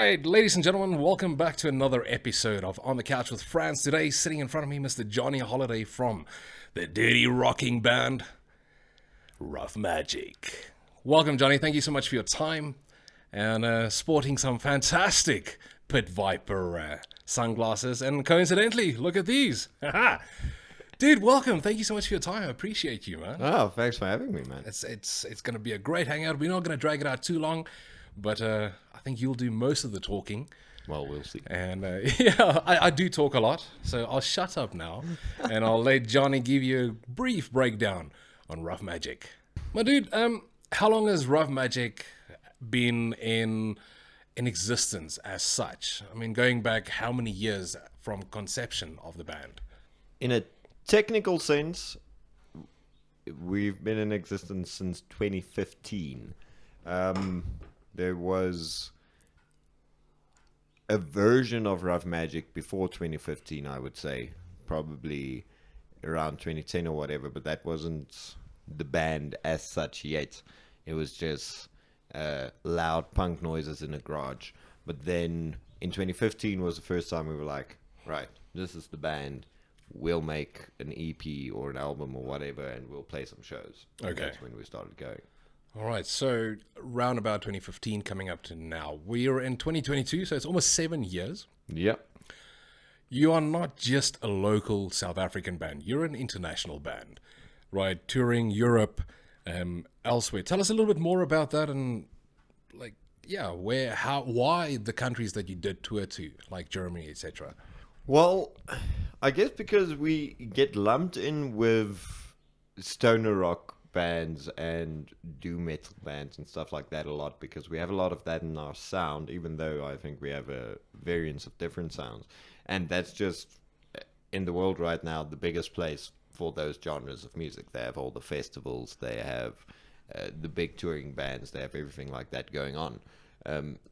right, ladies and gentlemen, welcome back to another episode of On the Couch with Franz. Today, sitting in front of me, Mr. Johni Holiday from the dirty rocking band, Ruff Majik. Welcome, Johnny. Thank you so much for your time and sporting some fantastic Pit Viper sunglasses. And coincidentally, look at these. Dude, welcome. Thank you so much for your time. I appreciate you, man. Oh, thanks for having me, man. It's going to be a great hangout. We're not going to drag it out too long, but I think you'll do most of the talking. Well, we'll see. And I do talk a lot, so I'll shut up now, and I'll let Johnny give you a brief breakdown on Ruff Majik. My dude, how long has Ruff Majik been in existence as such? I mean, going back how many years from conception of the band? In a technical sense, we've been in existence since 2015. There was a version of Ruff Majik before 2015, I would say, probably around 2010 or whatever, but that wasn't the band as such yet. It was just loud punk noises in a garage. But then in 2015 was the first time we were like, right, this is the band. We'll make an EP or an album or whatever, and we'll play some shows. Okay. And that's when we started going. All right, so round about 2015 coming up to now. We're in 2022, so it's almost 7 years. Yep. You are not just a local South African band. You're an international band, right? Touring Europe, elsewhere. Tell us a little bit more about that and, like, yeah, where, how, why the countries that you did tour to, like Germany, etc. Well, I guess because we get lumped in with stoner rock bands and doom metal bands and stuff like that a lot, because we have a lot of that in our sound, even though I think we have a variance of different sounds. And that's just, in the world right now, the biggest place for those genres of music. They have all the festivals, they have the big touring bands, they have everything like that going on.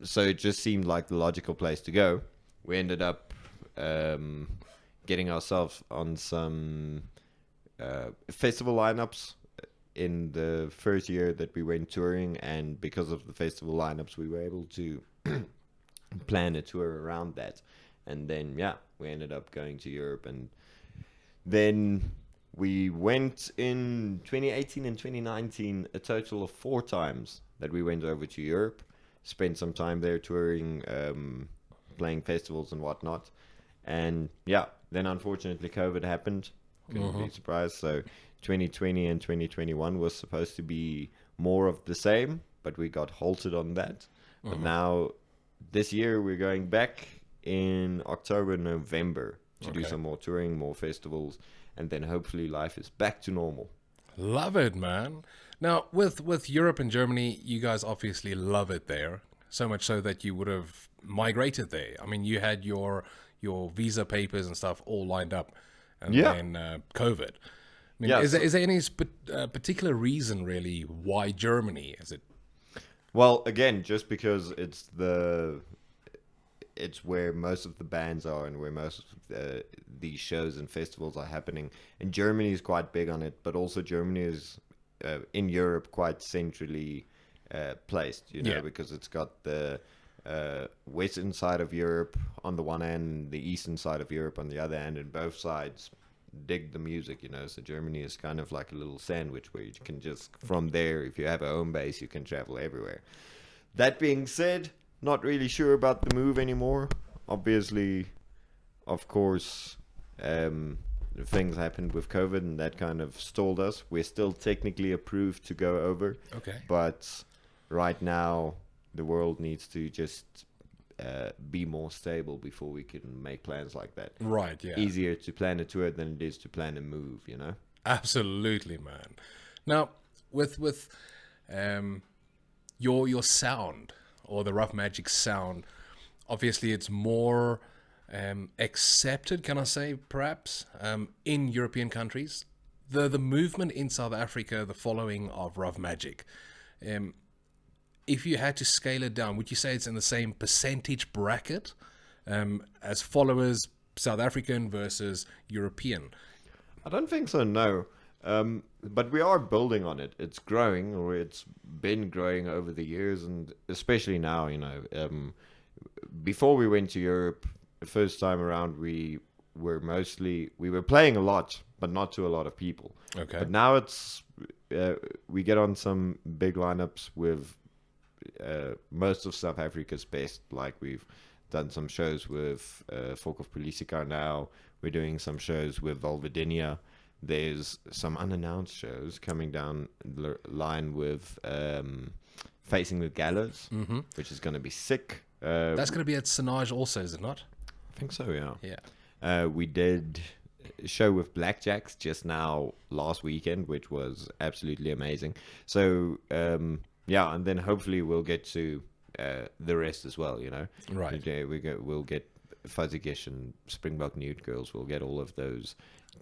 So it just seemed like the logical place to go. We ended up getting ourselves on some festival lineups in the first year that we went touring, and because of the festival lineups, we were able to plan a tour around that. And then, yeah, we ended up going to Europe, and then we went in 2018 and 2019 a total of 4 times that we went over to Europe, spent some time there touring, playing festivals and whatnot. And yeah, then unfortunately COVID happened. Couldn't be surprised. So 2020 and 2021 was supposed to be more of the same, but we got halted on that. But now this year we're going back in October, November to do some more touring, more festivals, and then hopefully life is back to normal. Love it, man. Now, with Europe and Germany, you guys obviously love it there, so much so that you would have migrated there. I mean, you had your visa papers and stuff all lined up, and then COVID. I mean, is there any particular reason, really, why Germany? Is it? Well, again, just because it's where most of the bands are and where most of these shows and festivals are happening. And Germany is quite big on it, but also Germany is in Europe quite centrally placed, because it's got the western side of Europe on the one hand, the eastern side of Europe on the other hand, and both sides dig the music, so Germany is kind of like a little sandwich where you can just, from there, if you have a home base, you can travel everywhere. That being said, not really sure about the move anymore. Obviously, of course, things happened with COVID and that kind of stalled us. We're still technically approved to go over, but right now the world needs to just be more stable before we can make plans like that. Right, yeah. Easier to plan a tour than it is to plan a move, Absolutely, man. Now, with your sound, or the Ruff Majik sound, obviously it's more accepted, can I say, perhaps, in European countries. The movement in South Africa, the following of Ruff Majik, if you had to scale it down, would you say it's in the same percentage bracket as followers, South African versus European? I don't think so, no. But we are building on it. It's growing, or it's been growing over the years, and especially now, before we went to Europe, the first time around, we were playing a lot, but not to a lot of people. Okay. But now it's we get on some big lineups with most of South Africa's best. Like we've done some shows with Folk of Politica now. We're doing some shows with Volvadinia. There's some unannounced shows coming down the line with Facing the Gallows, which is going to be sick. That's going to be at Sinage also, is it not? I think so, yeah. Yeah. We did a show with Blackjacks just now last weekend, which was absolutely amazing. So, yeah, and then hopefully we'll get to the rest as well, you know. Right. We'll get Fuzzy Gish and Springbok Nude Girls. We'll get all of those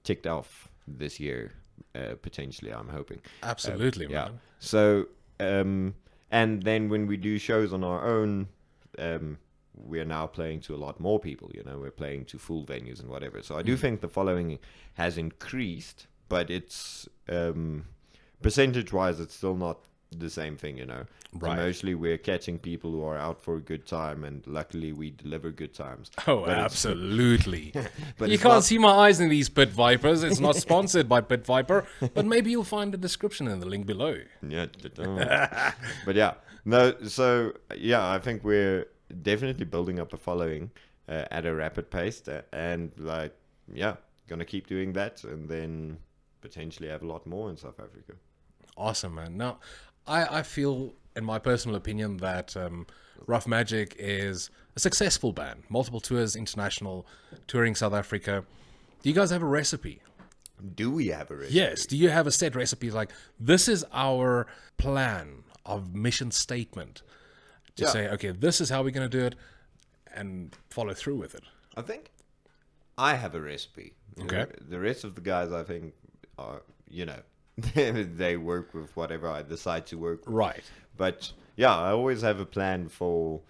ticked off this year, potentially, I'm hoping. Absolutely, yeah. man. So, and then when we do shows on our own, we're now playing to a lot more people, you know. We're playing to full venues and whatever. So I do think the following has increased, but it's percentage-wise, it's still not the same thing, you know. Right. So mostly we're catching people who are out for a good time, and luckily we deliver good times. Oh, But absolutely. But You it's can't not- see my eyes in these Pit Vipers. It's not sponsored by Pit Viper, but maybe you'll find a description in the link below. Yeah, but yeah, no. So yeah, I think we're definitely building up a following at a rapid pace, and like, yeah, gonna keep doing that, and then potentially have a lot more in South Africa. Awesome, man. Now, I feel, in my personal opinion, that Ruff Majik is a successful band. Multiple tours, international, touring South Africa. Do you guys have a recipe? Do we have a recipe? Yes. Do you have a set recipe? Like, this is our plan, our mission statement. To Yeah. say, okay, this is how we're going to do it, and follow through with it. I think I have a recipe. Okay. The rest of the guys, I think, are, you know, they work with whatever I decide to work with. Right. But yeah, I always have a plan for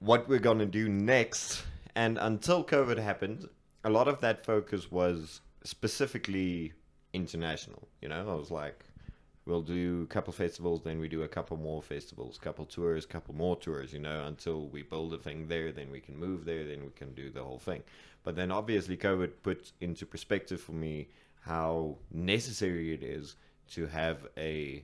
what we're going to do next. And until COVID happened, a lot of that focus was specifically international. You know, I was like, we'll do a couple festivals, then we do a couple more festivals, couple tours, couple more tours, you know, until we build a thing there, then we can move there, then we can do the whole thing. But then obviously COVID put into perspective for me how necessary it is to have a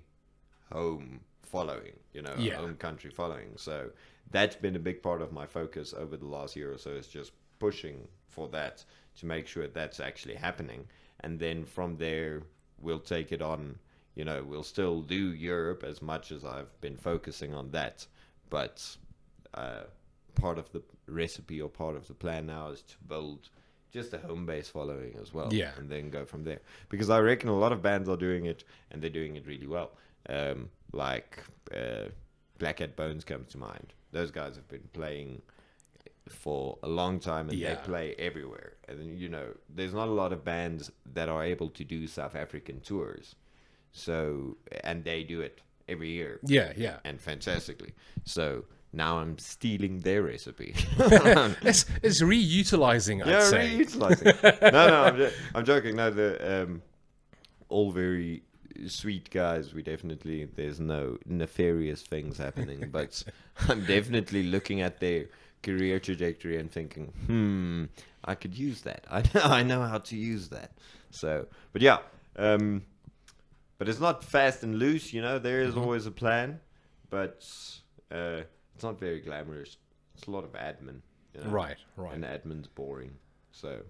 home following, you know, Yeah. a home country following. So that's been a big part of my focus over the last year or so, is just pushing for that to make sure that's actually happening. And then from there, we'll take it on. You know, we'll still do Europe as much as I've been focusing on that. But part of the recipe or part of the plan now is to build just a home base following as well. Yeah. And then go from there. Because I reckon a lot of bands are doing it, and they're doing it really well. Like Black Hat Bones comes to mind. Those guys have been playing for a long time, and Yeah. they play everywhere. And then, you know, there's not a lot of bands that are able to do South African tours. So, and they do it every year. Yeah, yeah. And fantastically. So now I'm stealing their recipe. It's reutilizing, I'd say. Reutilizing. No, I'm joking. No, they're all very sweet guys. There's no nefarious things happening, but I'm definitely looking at their career trajectory and thinking, I could use that. I know how to use that. So, but yeah, but it's not fast and loose, you know. There is always a plan, but it's not very glamorous. It's a lot of admin. You know? Right, right. And admin's boring. So,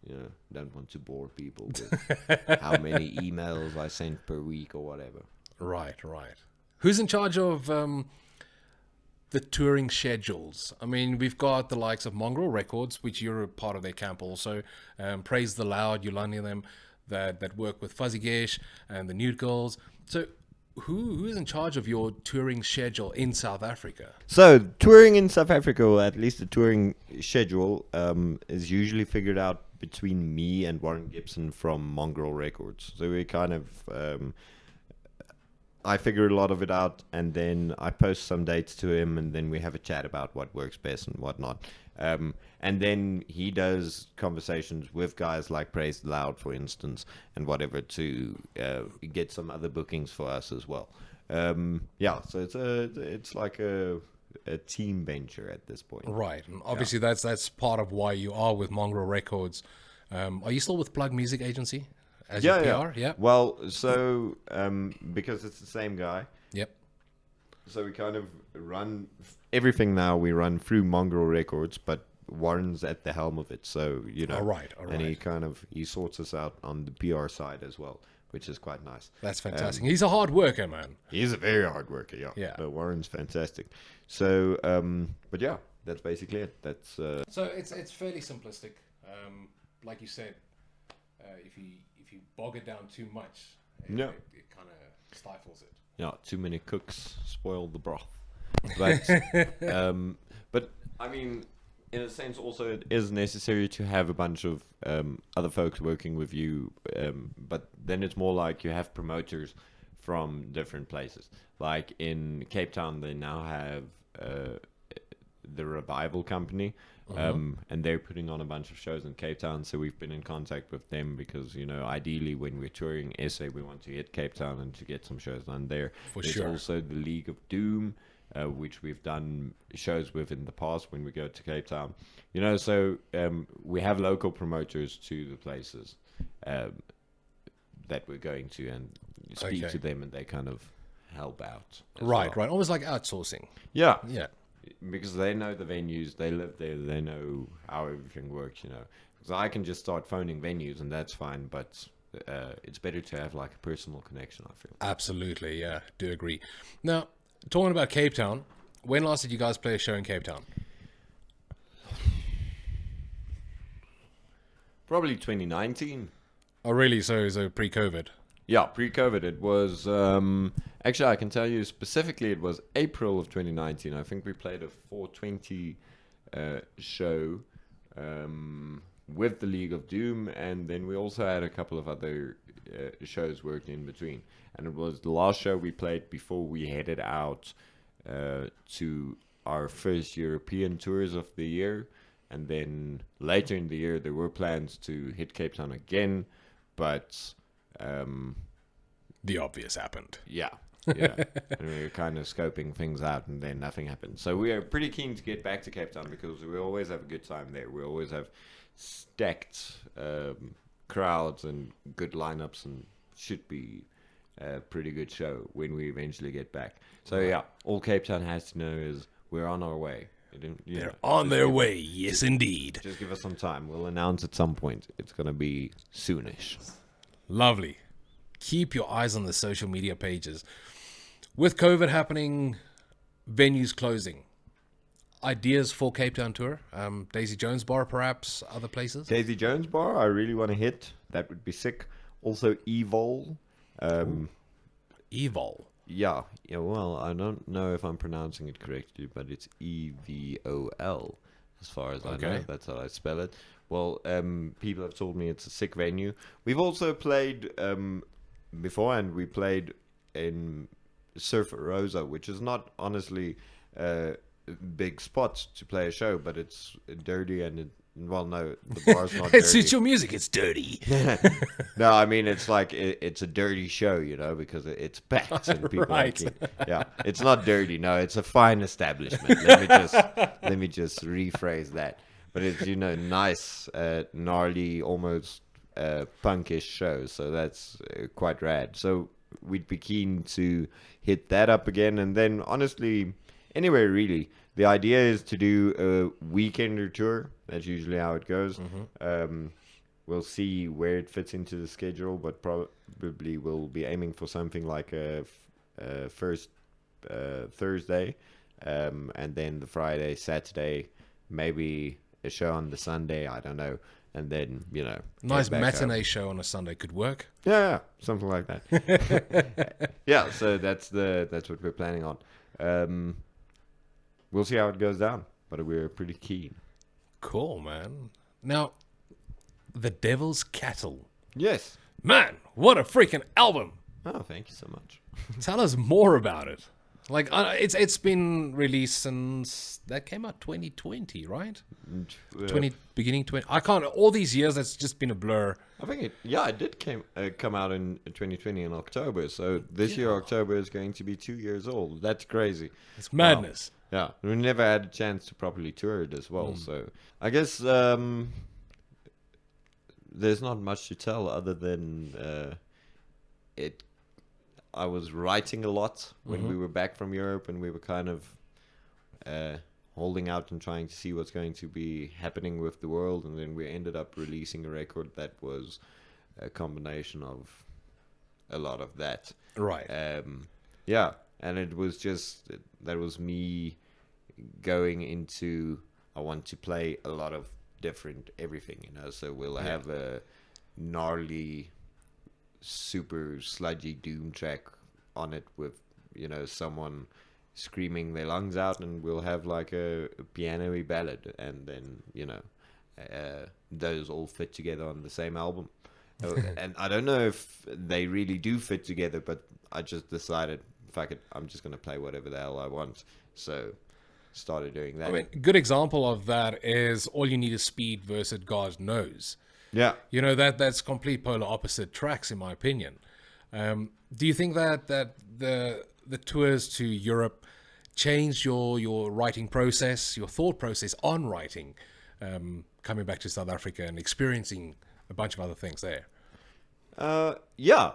you know, don't want to bore people with how many emails I send per week or whatever. Right, right. Who's in charge of the touring schedules? I mean, we've got the likes of Mongrel Records, which you're a part of their camp also. Praise the Loud, Yolandi, them that work with Fuzzy Gish and the Nude Girls. So who is in charge of your touring schedule in South Africa? So touring in South Africa, or at least the touring schedule, is usually figured out between me and Warren Gibson from Mongrel Records. So we kind of I figure a lot of it out, and then I post some dates to him, and then we have a chat about what works best and whatnot. And then he does conversations with guys like Praise the Loud, for instance, and whatever, to get some other bookings for us as well. Yeah, so it's like a a team venture at this point. Right, and obviously that's part of why you are with Mongrel Records. Are you still with Plug Music Agency as your PR? Yeah. Well, so because it's the same guy, Yep. so we kind of run everything now. We run through Mongrel Records, but Warren's at the helm of it. So All right. and he sorts us out on the PR side as well, which is quite nice. That's fantastic. He's a hard worker, man. He's a very hard worker. Yeah. Yeah. Warren's fantastic. So, but yeah, that's basically it. That's So it's fairly simplistic. Like you said, if you bog it down too much, it kind of stifles it. Yeah, too many cooks spoil the broth. But but I mean, in a sense, also it is necessary to have a bunch of other folks working with you. But then it's more like you have promoters from different places. Like in Cape Town, they now have the Revival Company. And they're putting on a bunch of shows in Cape Town, so we've been in contact with them because, ideally when we're touring SA, we want to hit Cape Town and to get some shows done there. There's also the League of Doom, which we've done shows with in the past when we go to Cape Town. So we have local promoters to the places that we're going to and speak to them, and they kind of help out. Right. Almost like outsourcing. Yeah. Yeah. Because they know the venues, they live there, they know how everything works, Because I can just start phoning venues and that's fine, but it's better to have like a personal connection, I feel. Absolutely, yeah, do agree. Now, talking about Cape Town, when last did you guys play a show in Cape Town? Probably 2019. Oh, really? So pre-COVID? Yeah, pre-COVID. It was, actually, I can tell you specifically, it was April of 2019. I think we played a 420 show with the League of Doom, and then we also had a couple of other shows worked in between. And it was the last show we played before we headed out to our first European tours of the year. And then later in the year, there were plans to hit Cape Town again, but the obvious happened. Yeah. And we were kind of scoping things out, and then nothing happened. So we are pretty keen to get back to Cape Town because we always have a good time there. We always have stacked crowds and good lineups, and should be a pretty good show when we eventually get back. So yeah, all Cape Town has to know is we're on our way. They're on their way, yes indeed. Just give us some time. We'll announce at some point. It's going to be soonish. Lovely. Keep your eyes on the social media pages. With COVID happening, venues closing, ideas for Cape Town tour? Daisy Jones Bar, perhaps, other places? Daisy Jones Bar, I really want to hit. That would be sick. Also, Evol. Evol? Yeah, well, I don't know if I'm pronouncing it correctly, but it's Evol, as far as I know. That's how I spell it. Well, people have told me it's a sick venue. We've also played before, and we played in Surf Rosa, which is not honestly a big spot to play a show, but it's dirty and no, the bar's not dirty. It suits your music, it's dirty. No, I mean, it's like, it's a dirty show, because it's packed and people Right. Yeah, it's not dirty. No, it's a fine establishment. Let me just rephrase that. But it's, nice, gnarly, almost punkish show. So that's quite rad. So we'd be keen to hit that up again. And then, honestly, anywhere really. The idea is to do a weekender tour. That's usually how it goes. We'll see where it fits into the schedule, but probably we'll be aiming for something like a first Thursday, and then the Friday, Saturday, maybe a show on the Sunday. I don't know, and then Nice matinee show on a Sunday could work. Yeah, something like that. Yeah, so that's what we're planning on. We'll see how it goes down, but we're pretty keen. Cool, man. Now, The Devil's Cattle. Yes. Man, what a freaking album. Oh, thank you so much. Tell us more about it. Like it's been released since that came out 2020, right? 20 beginning 20. I can't. All these years, that's just been a blur. I think it did come out in 2020 in October. So this year October is going to be 2 years old. That's crazy. It's madness. Yeah, we never had a chance to properly tour it as well. So I guess there's not much to tell other than it. I was writing a lot when we were back from Europe, and we were kind of holding out and trying to see what's going to be happening with the world. And then we ended up releasing a record that was a combination of a lot of that. Right. Yeah, and it was just that was me going into I want to play a lot of different everything, you know. So we'll have a gnarly, super sludgy doom track on it with, you know, someone screaming their lungs out, and we'll have like a piano-y ballad, and then, you know, those all fit together on the same album. And I don't know if they really do fit together, but I just decided, fuck it, I'm just going to play whatever the hell I want. So started doing that. I mean, good example of that is All You Need Is Speed versus God Knows. Yeah. You know, that's complete polar opposite tracks, in my opinion. Do you think that the tours to Europe changed your writing process, your thought process on writing, coming back to South Africa and experiencing a bunch of other things there? Yeah,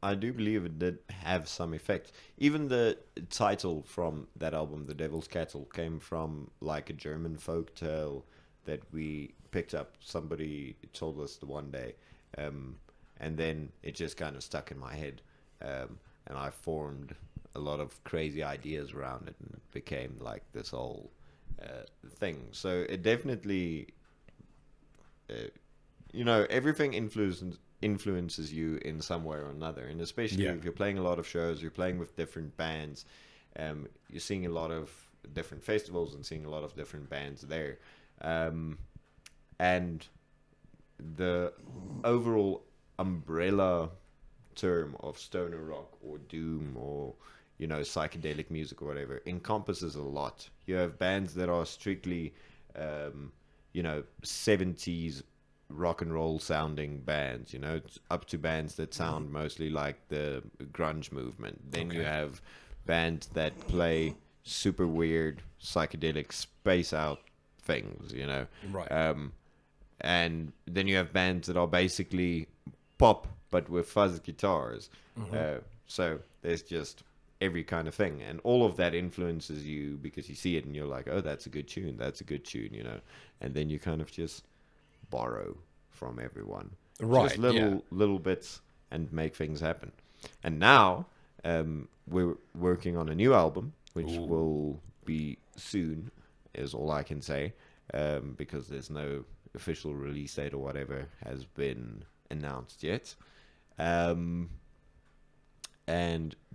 I do believe it did have some effect. Even the title from that album, The Devil's Cattle, came from like a German folk tale that we picked up. Somebody told us the one day, and then it just kind of stuck in my head, and I formed a lot of crazy ideas around it, and it became like this whole thing. So it definitely, you know, everything influences you in some way or another, and especially if you're playing a lot of shows, you're playing with different bands, you're seeing a lot of different festivals and seeing a lot of different bands there. And the overall umbrella term of stoner rock or doom or, you know, psychedelic music or whatever encompasses a lot. You have bands that are strictly, you know, 70s rock and roll sounding bands, you know, up to bands that sound mostly like the grunge movement. Then you have bands that play super weird psychedelic space out things, you know. Right. And then you have bands that are basically pop but with fuzz guitars. So there's just every kind of thing, and all of that influences you because you see it and you're like, oh, that's a good tune, you know. And then you kind of just borrow from everyone, right? Just little bits, and make things happen. And now we're working on a new album, which will be soon, is all I can say, because there's no official release date or whatever has been announced yet. And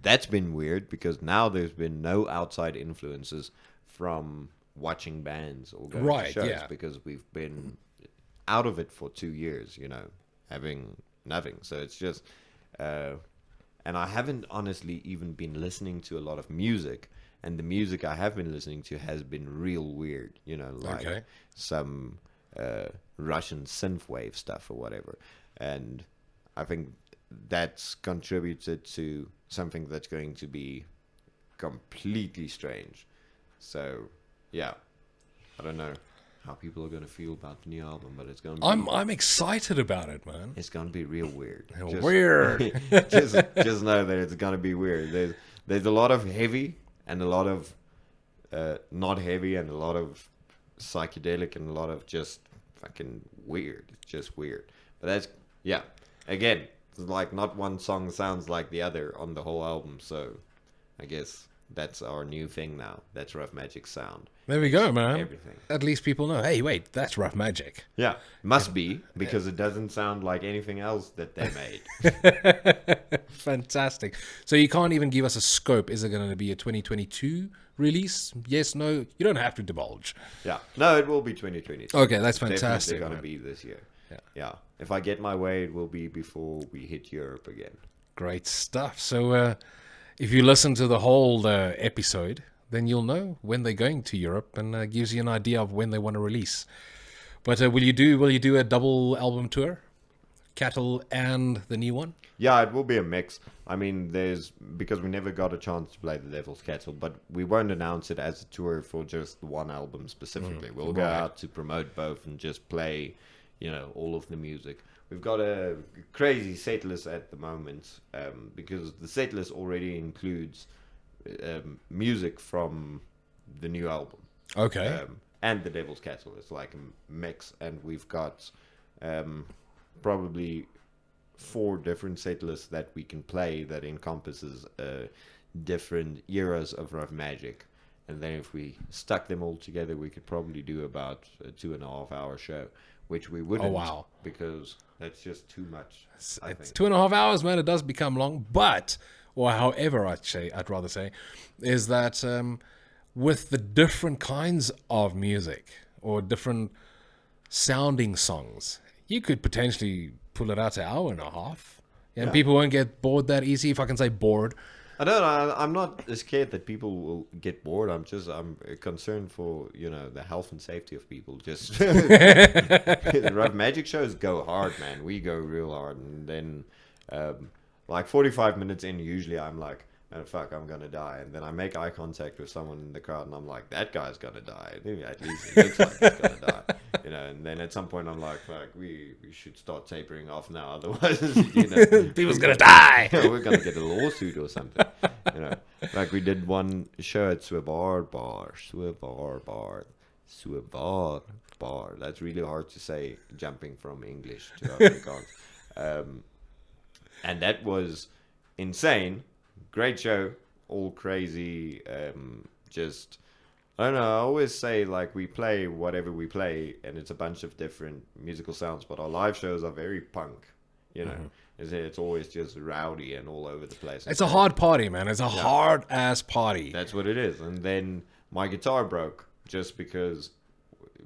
that's been weird because now there's been no outside influences from watching bands or going to shows, because we've been out of it for 2 years, you know, having nothing. So it's just, and I haven't honestly even been listening to a lot of music, and the music I have been listening to has been real weird, you know, like some Russian synthwave stuff or whatever. And I think that's contributed to something that's going to be completely strange. So, yeah, I don't know how people are going to feel about the new album, but it's going to be... I'm excited about it, man. It's going to be real weird. Weird. just know that it's going to be weird. There's a lot of heavy and a lot of not heavy and a lot of psychedelic and a lot of just fucking weird. It's just weird. But that's, yeah, again, it's like not one song sounds like the other on the whole album, so I guess that's our new thing now. That's Ruff Majik's sound. There we go, man. Everything. At least people know, hey, wait, that's Ruff Majik. Yeah, must be, because it doesn't sound like anything else that they made. Fantastic. So you can't even give us a scope. Is it going to be a 2022 release? Yes, no? You don't have to divulge. Yeah. No, it will be 2022. Okay, that's fantastic. It's definitely going to be this year. Yeah. If I get my way, it will be before we hit Europe again. Great stuff. So, if you listen to the whole episode, then you'll know when they're going to Europe, and gives you an idea of when they want to release. But will you do a double album tour, Cattle and the new one? Yeah, it will be a mix. I mean, because we never got a chance to play the Devil's Cattle, but we won't announce it as a tour for just the one album specifically. We'll go out to promote both and just play, all of the music. We've got a crazy set list at the moment, because the set list already includes music from the new album. Okay. And the Devil's Cattle. It's like a mix, and we've got probably 4 different set lists that we can play that encompasses different eras of Ruff Majik. And then if we stuck them all together, we could probably do about a 2.5-hour show, which we wouldn't. Oh, wow. Because that's just too much. It's 2.5 hours, man. It does become long. But, or however I'd rather say, is that with the different kinds of music or different sounding songs, you could potentially pull it out to 1.5 hours. And people won't get bored that easy, if I can say bored. I'm not scared that people will get bored. I'm concerned for, the health and safety of people. Just the Ruff Majik shows go hard, man. We go real hard. And then, like 45 minutes in, usually I'm like, oh, fuck, I'm going to die. And then I make eye contact with someone in the crowd, and I'm like, that guy's going to die. At least it looks like he's going to die. And then at some point I'm like, fuck, we should start tapering off now. Otherwise, people's going to die. We're going to get a lawsuit or something. Like we did one show at SUBSRIBE Bar. That's really hard to say, jumping from English to Afrikaans. And that was insane. Great show, all crazy, just, I don't know, I always say, like, we play whatever we play, and it's a bunch of different musical sounds, but our live shows are very punk, It's always just rowdy and all over the place. It's a hard party, man. It's a hard-ass party. That's what it is. And then my guitar broke just because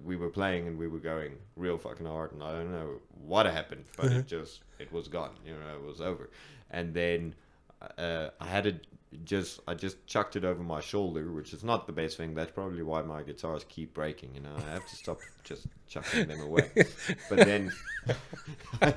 we were playing and we were going real fucking hard, and I don't know what happened, but it was gone, it was over. And then I just chucked it over my shoulder, which is not the best thing. That's probably why my guitars keep breaking. I have to stop just chucking them away. But then I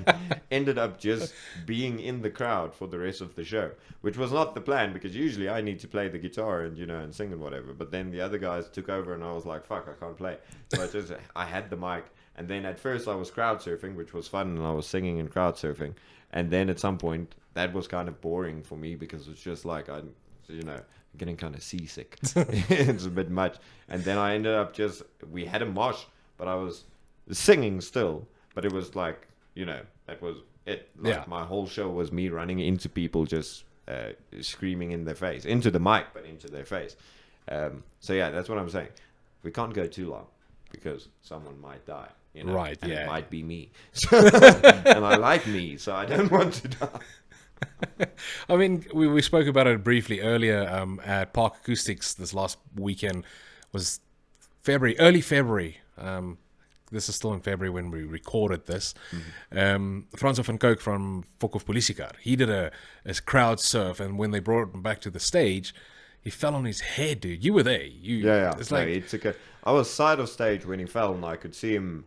ended up just being in the crowd for the rest of the show, which was not the plan, because usually I need to play the guitar and and sing and whatever. But then the other guys took over, and I was like, fuck, I can't play. So I had the mic, and then at first I was crowd surfing, which was fun, and I was singing and crowd surfing. And then at some point, that was kind of boring for me, because it's just like I'm getting kind of seasick. It's a bit much. And then I ended up we had a mosh, but I was singing still. But it was like, that was it. Like my whole show was me running into people, just screaming in their face, into the mic, but into their face. So yeah, that's what I'm saying. We can't go too long, because someone might die. Right, and yeah. it might be me. And I like me, so I don't want to die. I mean, we spoke about it briefly earlier at Park Acoustics this last weekend. Was early February. This is still in February when we recorded this. Franz van Kook from Fok of Politiekar, he did a crowd surf, and when they brought him back to the stage, he fell on his head, dude. You were there. Yeah. It's no, like I was side of stage when he fell, and I could see him.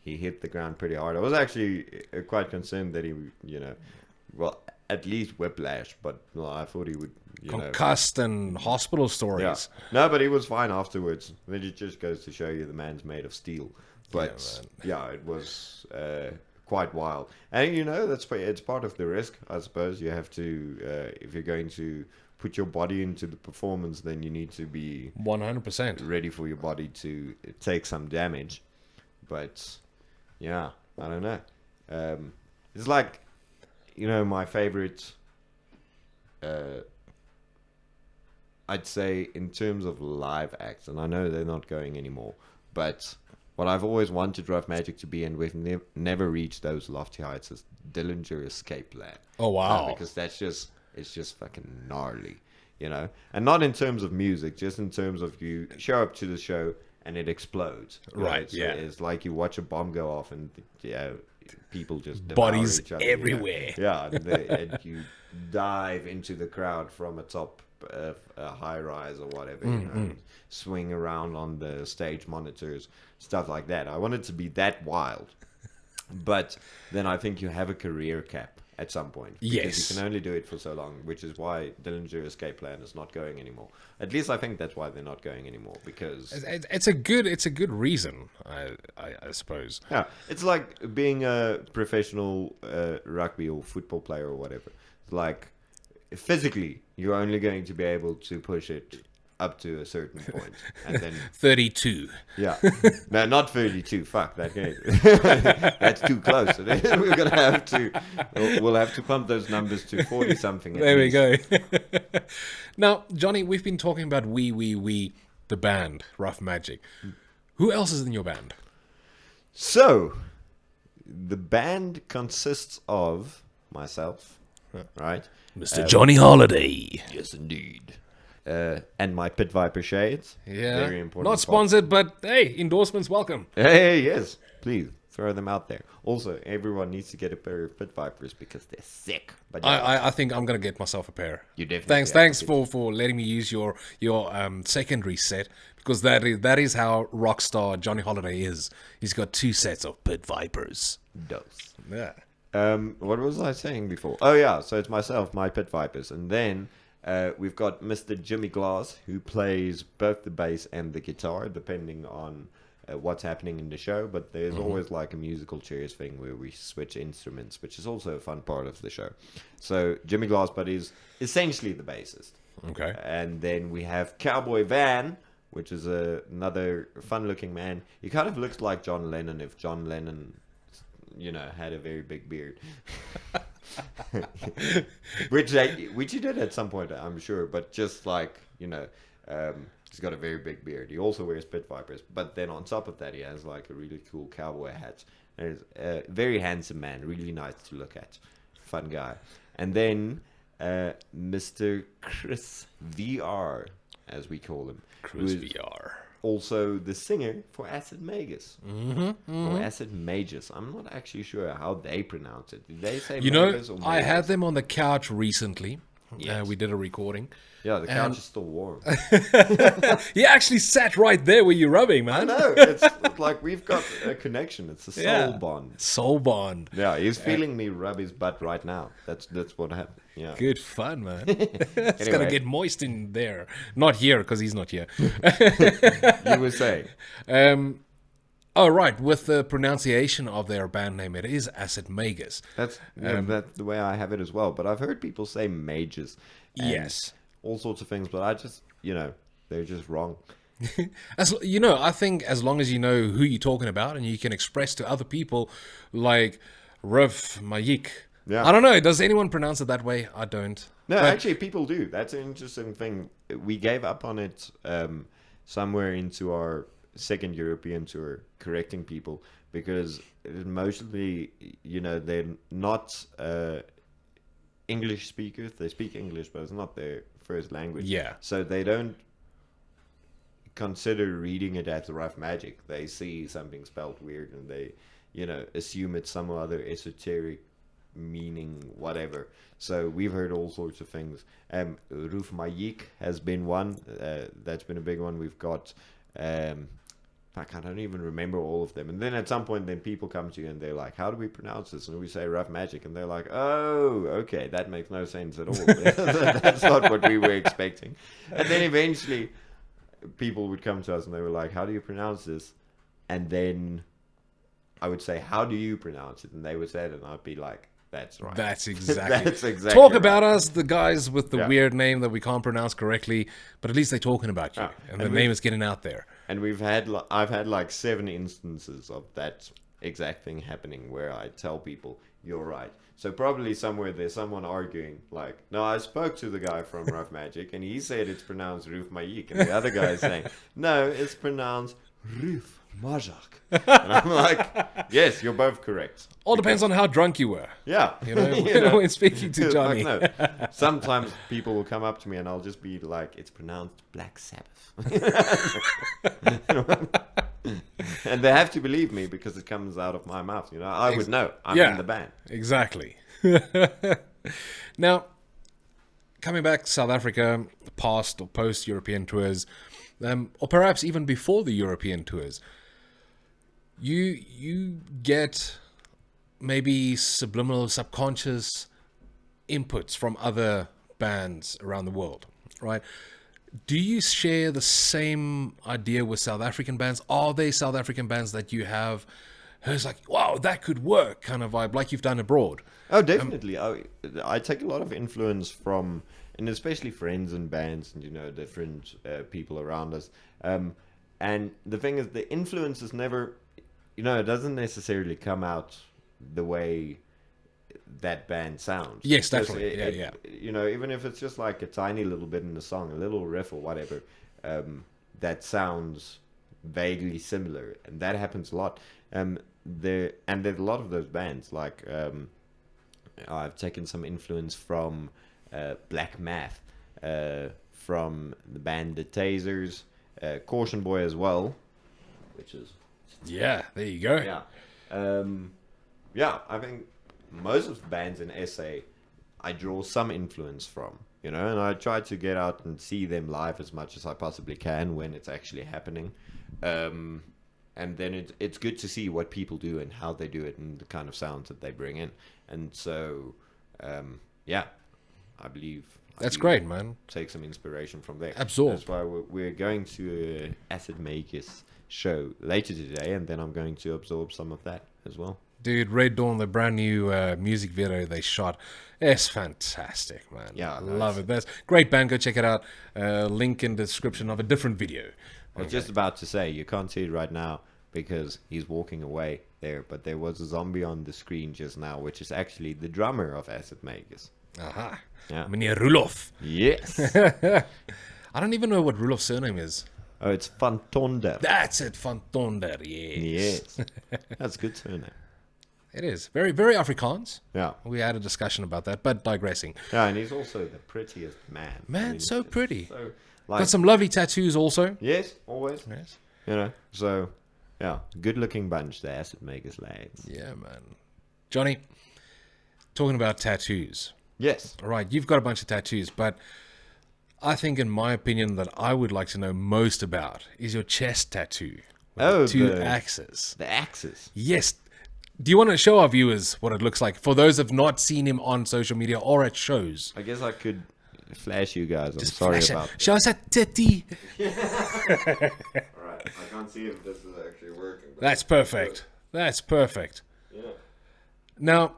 He hit the ground pretty hard. I was actually quite concerned that he, at least whiplash, but I thought he would, concussed and hospital stories. Yeah. No, but he was fine afterwards. It just goes to show you the man's made of steel. But it was quite wild. And it's part of the risk, I suppose. You have to, if you're going to put your body into the performance, then you need to be 100% ready for your body to take some damage. But yeah, I don't know. It's like, my favorite, I'd say in terms of live acts, and I know they're not going anymore, but what I've always wanted Ruff Majik to be, and we've never reached those lofty heights, is Dillinger Escape Plan. Oh, wow. Because it's just fucking gnarly, And not in terms of music, just in terms of you show up to the show and it explodes. Right, yeah. It's like you watch a bomb go off and people just devour Bodies each other, everywhere. Yeah, and you dive into the crowd from atop a high rise or whatever, and swing around on the stage monitors, stuff like that. I want it to be that wild, but then I think you have a career cap at some point. Yes. You can only do it for so long, which is why Dillinger Escape Plan is not going anymore. At least I think that's why they're not going anymore, because It's a good reason, I suppose. yeah, it's like being a professional rugby or football player or whatever. It's like physically, you're only going to be able to push it up to a certain point, and then 32. yeah, no, not 32. Fuck that game. That's too close. We're gonna have to. We'll have to pump those numbers to 40 something. There we go. Now, Johnny, we've been talking about we, the band, Ruff Majik. Who else is in your band? So, the band consists of myself, right? Mr. Johnny Holiday. Yes, indeed. And my Pit Viper shades. Yeah. Very important. Not sponsored, but hey, endorsements welcome. Hey, yes. Please, throw them out there. Also, everyone needs to get a pair of Pit Vipers because they're sick. But I think I'm going to get myself a pair. You definitely Thanks for letting me use your secondary set, because that is how rock star Johnny Holiday is. He's got 2 sets of Pit Vipers. Dose. Yeah. What was I saying before? Oh, yeah. So it's myself, my Pit Vipers. And then we've got Mr. Jimmy Glass, who plays both the bass and the guitar, depending on what's happening in the show. But there's always like a musical chairs thing where we switch instruments, which is also a fun part of the show. So Jimmy Glass, but is essentially the bassist. Okay. And then we have Cowboy Van, which is another fun-looking man. He kind of looks like John Lennon if John Lennon, had a very big beard. which he did at some point, I'm sure, but just like he's got a very big beard. He also wears Pit Vipers, but then on top of that he has like a really cool cowboy hat, and he's a very handsome man, really nice to look at, fun guy. And then Mr. Chris VR, as we call him, Chris VR, also the singer for Acid Magus. Or Acid Magus. I'm not actually sure how they pronounce it. Did they say Magus or Magus? I had them on the couch recently. Yes. We did a recording. Yeah, the couch is still warm. He actually sat right there where you're rubbing, man. I know. It's like we've got a connection. It's a soul bond. Soul bond. Yeah, he's feeling me rub his butt right now. That's what happened. Yeah. Good fun, man. It's gonna get moist in there. Not here, because he's not here. You were saying. Oh, right. With the pronunciation of their band name, it is Acid Magus. That's the way I have it as well. But I've heard people say mages. Yes. All sorts of things. But I just, they're just wrong. I think as long as you know who you're talking about and you can express to other people, like Ruff Majik. Yeah. I don't know. Does anyone pronounce it that way? I don't. No, actually, people do. That's an interesting thing. We gave up on it somewhere into our second European tour, correcting people, because mostly, they're not English speakers. They speak English, but it's not their first language. Yeah. So they don't consider reading it as Ruff Majik. They see something spelled weird and they, assume it's some other esoteric meaning, whatever. So we've heard all sorts of things. Ruff Majik has been one. That's been a big one. We've got I don't even remember all of them. And then at some point, then people come to you and they're like, how do we pronounce this? And we say Ruff Majik. And they're like, oh, okay, that makes no sense at all. That's not what we were expecting. And then eventually, people would come to us and they were like, how do you pronounce this? And then I would say, how do you pronounce it? And they would say it, and I'd be like, that's right. That's exactly. That's exactly Talk right. about us, the guys with the weird name that we can't pronounce correctly, but at least they're talking about you, and the name is getting out there. And I've had like 7 instances of that exact thing happening where I tell people, you're right. So probably somewhere there's someone arguing like, no, I spoke to the guy from Ruff Majik and he said it's pronounced Ruff Majik, and the other guy is saying, no, it's pronounced Ruff Majik. And I'm like, yes, you're both correct. All depends on how drunk you were. Yeah. You know, when speaking to Johni. Like, no. Sometimes people will come up to me and I'll just be like, it's pronounced Black Sabbath. And they have to believe me because it comes out of my mouth. You know, I would know. I'm in the band. Exactly. Now, coming back to South Africa, past or post European tours, or perhaps even before the European tours, you get maybe subliminal, subconscious inputs from other bands around the world, right? Do you share the same idea with South African bands? Are they South African bands that you have who's like, wow, that could work kind of vibe, like you've done abroad? Oh, definitely. I take a lot of influence from, and especially friends and bands and, you know, different people around us. And the thing is, the influence is never, you know, it doesn't necessarily come out the way that band sounds. Yes, Because definitely. Yeah. You know, even if it's just like a tiny little bit in the song, a little riff or whatever, that sounds vaguely similar, and that happens a lot. There's a lot of those bands. Like I've taken some influence from Black Math, from the band The Tasers, Caution Boy as well, which is Yeah, there you go. yeah. I think most of the bands in SA, I draw some influence from, you know, and I try to get out and see them live as much as I possibly can when it's actually happening. And then it's good to see what people do and how they do it and the kind of sounds that they bring in. And so, I believe That's great, man. Take some inspiration from there. Absorb. That's why we're going to Acid Makers show later today, and then I'm going to absorb some of that as well. Dude, Red Dawn, the brand new music video they shot, it's fantastic, man. Yeah, I no, love it. That's great band. Go check it out. Link in the description of a different video. I was just about to say, you can't see it right now because he's walking away there, but there was a zombie on the screen just now, which is actually the drummer of Acid Makers. Aha. Yeah. Meneer Roelof. Yes. I don't even know what Roelof's surname is. Oh, it's Van Tonder. That's it, Van Tonder, yes. Yes. That's a good surname. It is. Very, very Afrikaans. Yeah. We had a discussion about that, but digressing. Yeah, and he's also the prettiest man. Man, so it's pretty. So, Got some lovely tattoos also. Yes, always. Yes. You know, so, yeah, good-looking bunch, the Acid Makers lads. Yeah, man. Johni, talking about tattoos. Yes. All right, you've got a bunch of tattoos, but I think, in my opinion, that I would like to know most about is your chest tattoo with the two axes. The axes. Yes. Do you want to show our viewers what it looks like for those who have not seen him on social media or at shows? I guess I could flash you guys. I'm Just sorry flash it. about that. Show us that titty. Alright, I can't see if this is actually working. That's perfect. That's perfect. Yeah. Now,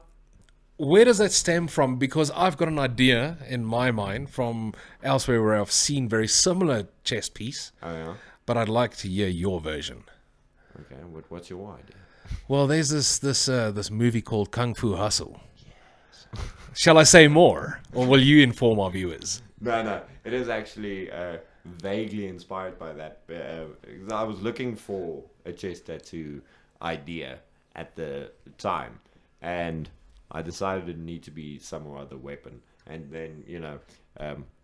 where does that stem from? Because I've got an idea in my mind from elsewhere where I've seen very similar chest piece, Oh, yeah? but I'd like to hear your version. Okay, what's your idea? Well, there's this movie called Kung Fu Hustle. Yes. Shall I say more, or will you inform our viewers? No. It is actually vaguely inspired by that. I was looking for a chest tattoo idea at the time, and I decided it need to be some other weapon. And then, you know,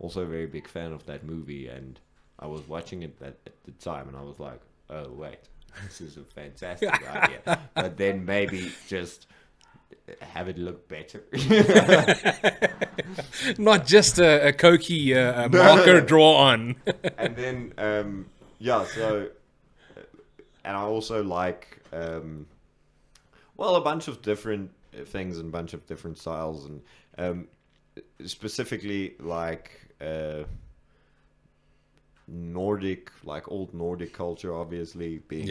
also a very big fan of that movie, and I was watching it at the time, and I was like, oh, wait, this is a fantastic idea. But then maybe just have it look better. Not just a cokey marker draw on. And then, so, and I also like, a bunch of different things and a bunch of different styles, and specifically like Nordic, like old Nordic culture, obviously being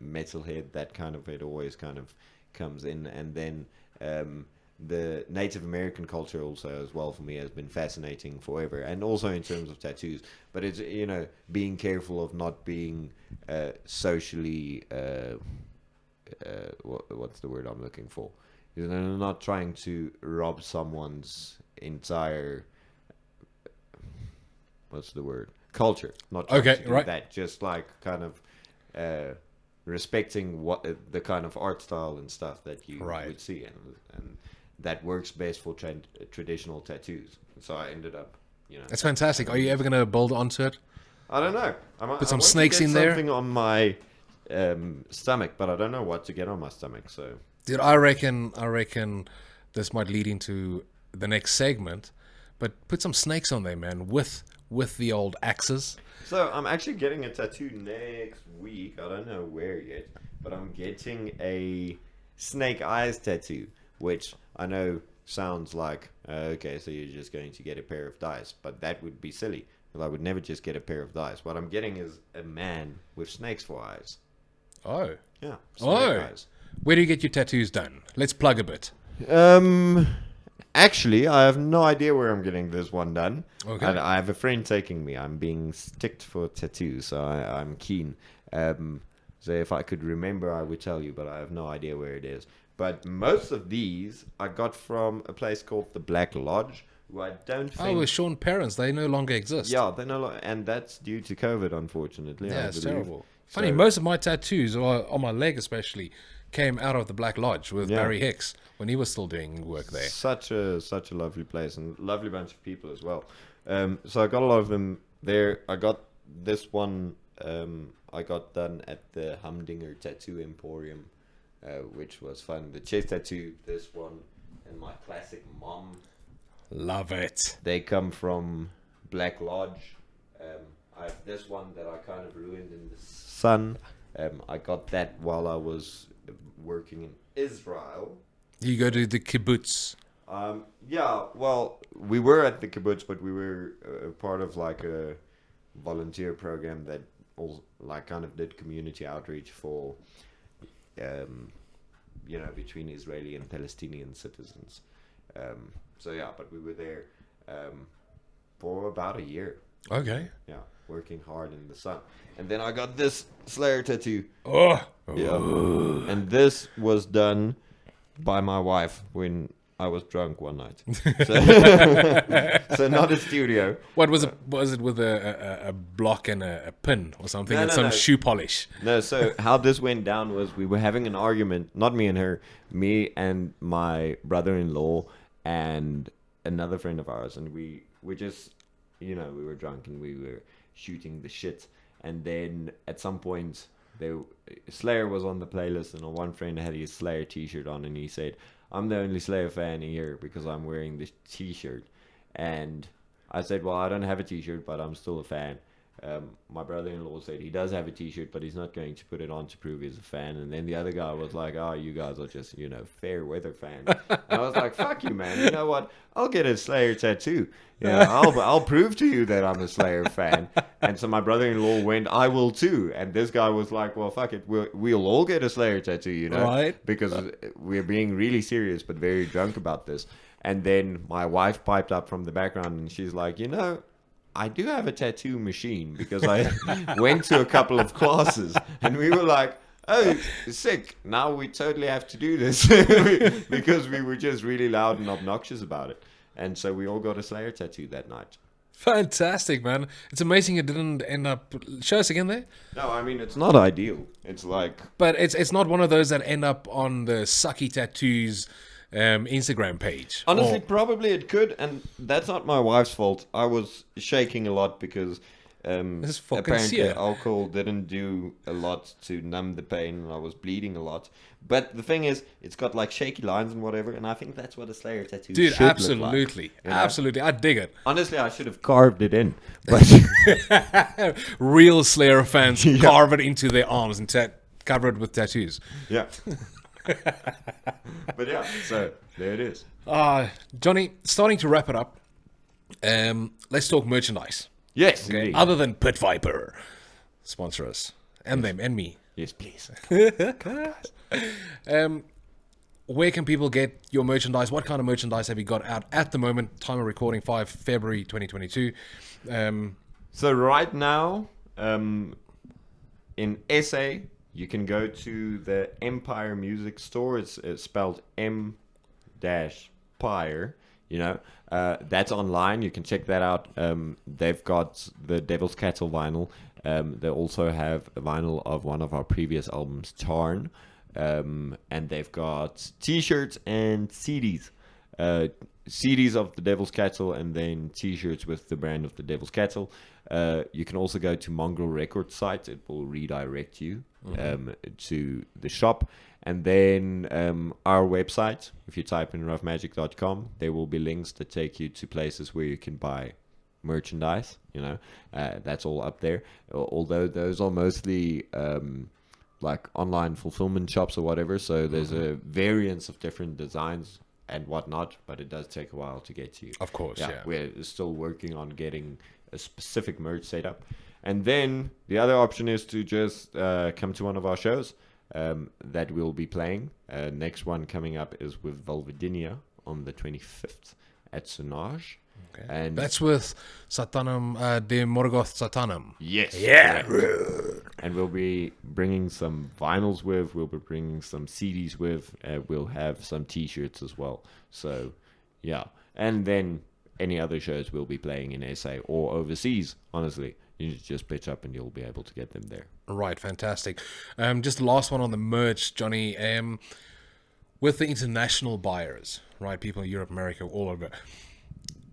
metalhead, that kind of it always kind of comes in, and then the Native American culture also as well for me has been fascinating forever, and also in terms of tattoos. But it's, you know, being careful of not being socially what's the word I'm looking for? You know, not trying to rob someone's entire culture. Not trying to do that. Just like kind of respecting what the kind of art style and stuff that you Right. would see, and that works best for traditional tattoos. So I ended up, That's fantastic. Are you ever going to build onto it? I don't know. Put some I want snakes to get in there? something on my stomach, but I don't know what to get on my stomach. So Dude, I reckon this might lead into the next segment, but put some snakes on there, man, with the old axes. So I'm actually getting a tattoo next week. I don't know where yet, but I'm getting a snake eyes tattoo, which I know sounds like okay, so you're just going to get a pair of dice, but that would be silly. Because I would never just get a pair of dice. What I'm getting is a man with snakes for eyes. Oh. Yeah. Oh. Eyes. Where do you get your tattoos done? Let's plug a bit. Actually, I have no idea where I'm getting this one done. Okay. I have a friend taking me. I'm being sticked for tattoos, so I'm keen. So if I could remember, I would tell you, but I have no idea where it is. But most of these I got from a place called the Black Lodge, who I don't think... Oh, with Sean Parents, they no longer exist. Yeah, they're no longer... And that's due to COVID, unfortunately. Yeah, I it's believe. terrible. Funny, So- most of my tattoos, or on my leg especially, came out of the Black Lodge with Yeah. Barry Hicks when he was still doing work there. Such a lovely place and lovely bunch of people as well. So I got a lot of them there. I got this one. I got done at the Humdinger Tattoo Emporium, which was fun. The chest tattoo, this one, and my classic mom. Love it. They come from Black Lodge. I have this one that I kind of ruined in the sun. I got that while I was working in Israel. You go to the kibbutz. Yeah, well, we were at the kibbutz, but we were part of like a volunteer program that also, like, kind of did community outreach for, between Israeli and Palestinian citizens. So yeah, but we were there for about a year. Okay. Yeah, working hard in the sun. And then I got this Slayer tattoo. Oh. Yeah. And this was done by my wife when I was drunk one night. So not a studio. What was it? Was it with a block and a pin or something, No, and no, some no. shoe polish? No, so how this went down was we were having an argument, not me and her, me and my brother-in-law and another friend of ours, and we just, we were drunk and we were shooting the shit. And then at some point, Slayer was on the playlist, and one friend had his Slayer t-shirt on, and he said, I'm the only Slayer fan here because I'm wearing this t-shirt. And I said, well, I don't have a t-shirt, but I'm still a fan. My brother-in-law said he does have a t-shirt, but he's not going to put it on to prove he's a fan. And then the other guy was like, oh, you guys are just, fair weather fans. And I was like, fuck you, man. You know what? I'll get a Slayer tattoo. I'll prove to you that I'm a Slayer fan. And so my brother-in-law went, I will too. And this guy was like, well, fuck it. We'll all get a Slayer tattoo, Right. because we're being really serious but very drunk about this. And then my wife piped up from the background, and she's like, I do have a tattoo machine because I went to a couple of classes. And we were like, oh, sick. Now we totally have to do this because we were just really loud and obnoxious about it. And so we all got a Slayer tattoo that night. Fantastic, man. It's amazing it didn't end up... Show us again there. No, I mean, it's not ideal. It's like... But it's not one of those that end up on the Sucky Tattoos Instagram page. Honestly, Or- probably it could, and that's not my wife's fault. I was shaking a lot because This is fucking apparently sear. alcohol didn't do a lot to numb the pain, and I was bleeding a lot. But the thing is, it's got like shaky lines and whatever, and I think that's what a Slayer tattoo Dude, should look absolutely. like, you know? Absolutely. I dig it. Honestly, I should have carved it in, but Real Slayer fans carve it into their arms and cover it with tattoos. yeah. But yeah, so there it is. Johnny, starting to wrap it up, let's talk merchandise. Yes, Okay? indeed. Other than Pit Viper. Sponsor us. And them, and me. Yes, please. Where can people get your merchandise? What kind of merchandise have you got out at the moment? Time of recording, 5 February 2022. So right now, in SA, you can go to the Empire Music Store. It's spelled M-Pyre. That's online. You can check that out. They've got the Devil's Cattle vinyl. They also have a vinyl of one of our previous albums, Tarn. And they've got t-shirts and CDs. CDs of the Devil's Cattle, and then t-shirts with the brand of the Devil's Cattle. You can also go to Mongrel Records site. It will redirect you to the shop. And then our website, if you type in ruffmagic.com, there will be links that take you to places where you can buy merchandise. That's all up there. Although those are mostly like online fulfillment shops or whatever. So there's a variance of different designs and whatnot, but it does take a while to get to you. Of course, yeah. We're still working on getting a specific merch set up. And then the other option is to just come to one of our shows that we'll be playing. Next one coming up is with Vulvedinia on the 25th at Sonage. Okay. And that's with Satanam de Morgoth Satanam. Yes. Yeah. And we'll be bringing some vinyls with. We'll be bringing some CDs with. We'll have some T-shirts as well. So, yeah. And then any other shows we'll be playing in SA or overseas, honestly. You just pitch up and you'll be able to get them there. Right, fantastic. Just the last one on the merch, Johni. With the international buyers, right, people in Europe, America, all over,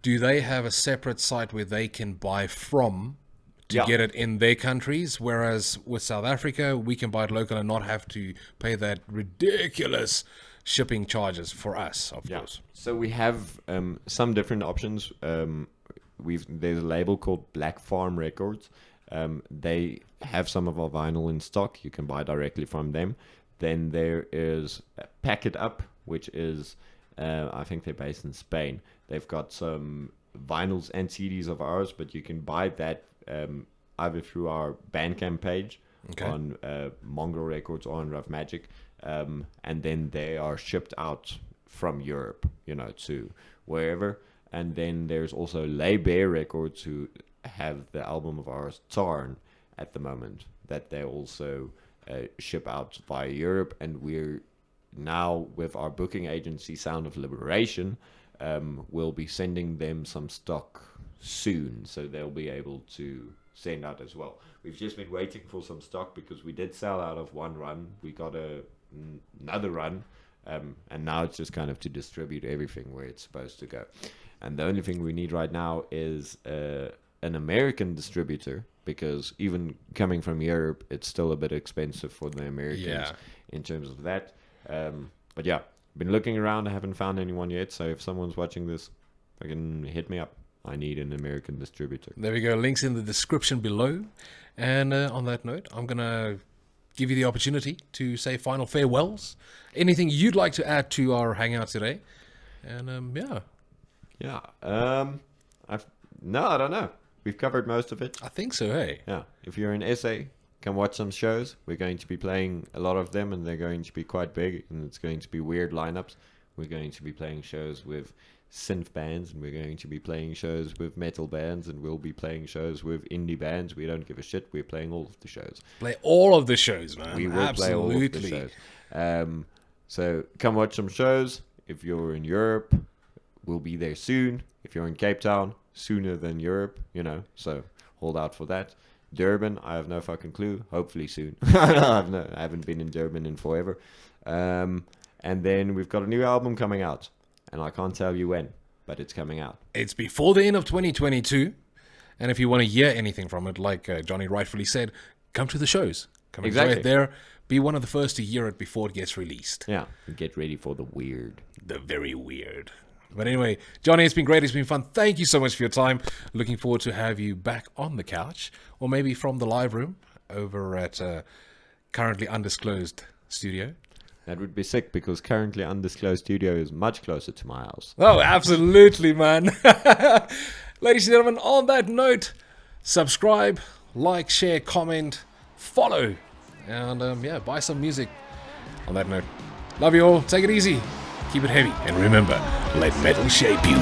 do they have a separate site where they can buy from to get it in their countries? Whereas with South Africa, we can buy it local and not have to pay that ridiculous shipping charges for us, of course. So we have some different options. There's a label called Black Farm Records. They have some of our vinyl in stock. You can buy directly from them. Then there is Pack It Up, which is, I think they're based in Spain. They've got some vinyls and CDs of ours, but you can buy that either through our Bandcamp page on Mongrel Records or on Ruff Majik. And then they are shipped out from Europe, to wherever. And then there's also Lay Bear Records, who have the album of ours, Tarn, at the moment, that they also ship out via Europe. And we're now, with our booking agency, Sound of Liberation, we'll be sending them some stock soon, so they'll be able to send out as well. We've just been waiting for some stock because we did sell out of one run. We got another run, and now it's just kind of to distribute everything where it's supposed to go. And the only thing we need right now is an American distributor, because even coming from Europe, it's still a bit expensive for the Americans in terms of that. But yeah, been looking around. I haven't found anyone yet. So if someone's watching this, fucking hit me up. I need an American distributor. There we go. Links in the description below. And on that note, I'm going to give you the opportunity to say final farewells. Anything you'd like to add to our hangout today? And No, I don't know. We've covered most of it. I think so, hey? Yeah. If you're in SA, come watch some shows. We're going to be playing a lot of them, and they're going to be quite big, and it's going to be weird lineups. We're going to be playing shows with synth bands, and we're going to be playing shows with metal bands, and we'll be playing shows with indie bands. We don't give a shit. We're playing all of the shows. Play all of the shows, man. We will play all of the shows. So come watch some shows. If you're in Europe, we'll be there soon. If you're in Cape Town, sooner than Europe, so hold out for that. Durban, I have no fucking clue. Hopefully soon. I haven't been in Durban in forever. And then we've got a new album coming out, and I can't tell you when, but it's coming out. It's before the end of 2022, and if you want to hear anything from it, like Johni rightfully said, come to the shows. Come enjoy it there. Be one of the first to hear it before it gets released. Yeah, and get ready for the weird. The very weird. But anyway, Johni, it's been great. It's been fun. Thank you so much for your time. Looking forward to have you back on the couch, or maybe from the live room over at currently undisclosed studio. That would be sick, because currently undisclosed studio is much closer to my house. Oh, absolutely, man. Ladies and gentlemen, on that note, subscribe, like, share, comment, follow, and buy some music. On that note, love you all. Take it easy. Keep it heavy. And remember, let metal shape you.